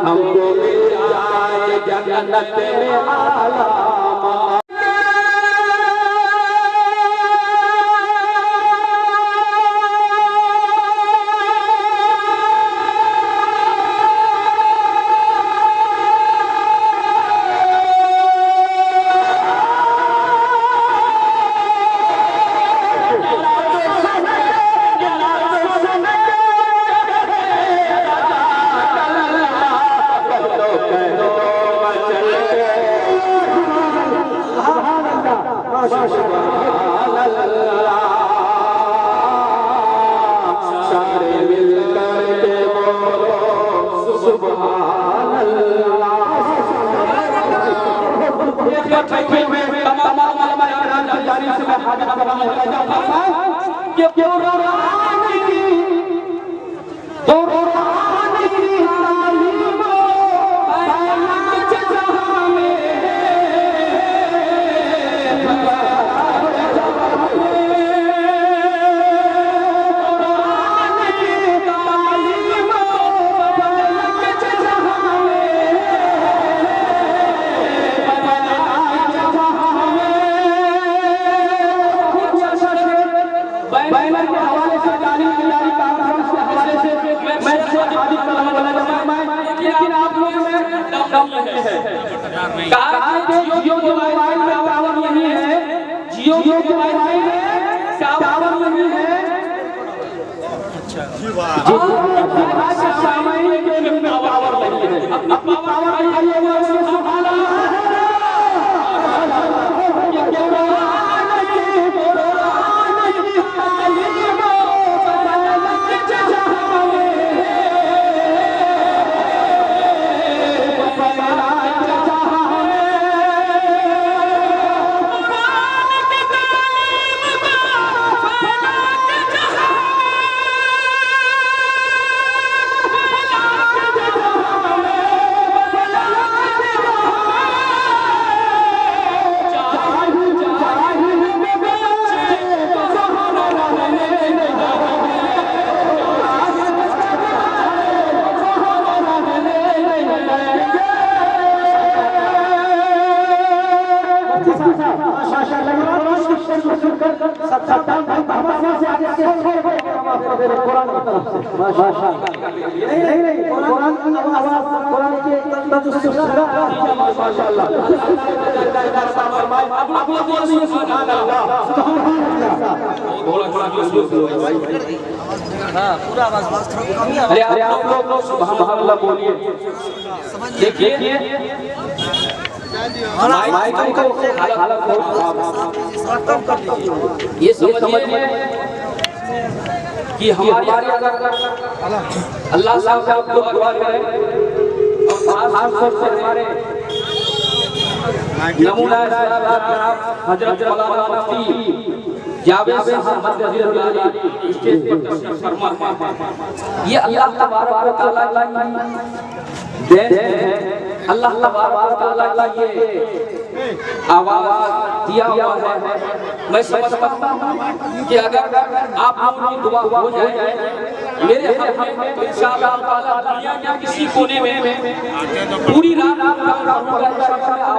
हमको मिल जाए जन्नत में आला। सारे मिलकर के बोलो सुभान अल्लाह। बैनर के हवाले से जारी कॉन्फ्रेंस के हवाले से मैं हार्दिक सलाम लेकिन आप लोग में दम है। कहा कि जियो के मोबाइल में टावर नहीं है, जियो के मोबाइल में टावर नहीं है। अच्छा जी वाह जी सामने के में टावर नहीं है। अब पावर आई है वो सुभान अल्लाह। पूरा आवाज कमी है। अरे आप लोग सुभान अल्लाह बोलिए। देखिए माइक को हालत बहुत खराब, ये समझिए कि हमारी अगर अल्लाह साहब से आप लोग दुआ करें और खास तौर से हमारे नमूना हजरत मौलाना मुफ्ती जावेद साहब मददुल्लाह स्टेज पर तशरीफ फरमा, ये अल्लाह तबारक व तआला की देन है। अल्लाह तबारक व तआला ये आवाज दिया हुआ है। मैं समझता हूँ कि अगर आप लोगों की दुआ हो जाए मेरे हक में तो इंशाअल्लाह ताला दुनिया के किसी कोने में पूरी रात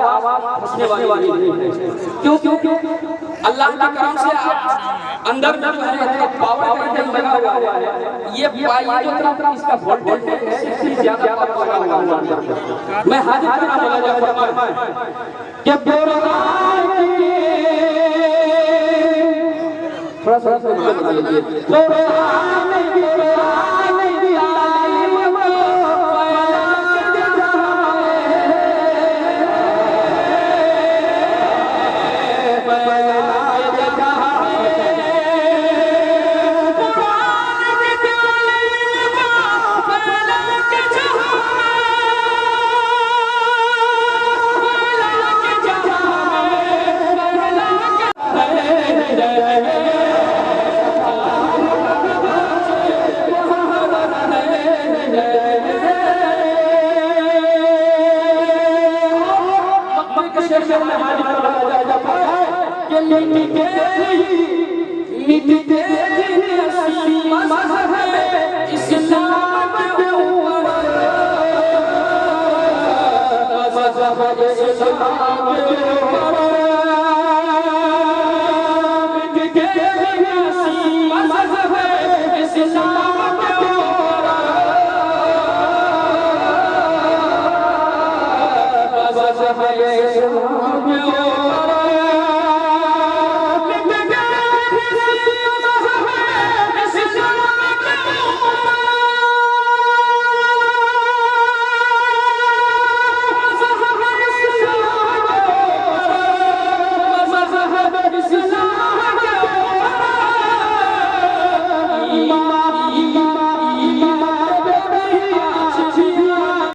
आवाज फंसने वाली नहीं है। क्यों क्यों क्यों अल्लाह के करम से अंदर में जो है पावर बैंड लगा हुआ है। ये पाइए जो तरह इसका वोल्टेज है इससे ज्यादा पावर लगा हुआ है। मैं हाजिर करना बोला फरमाए कि थोड़ा सा बता लीजिए मिटते मज़हब इस्लाम के ऊपर मज़हब इस्लाम के ऊपर मिटते मज़हब इस्लाम के ऊपर मज़हब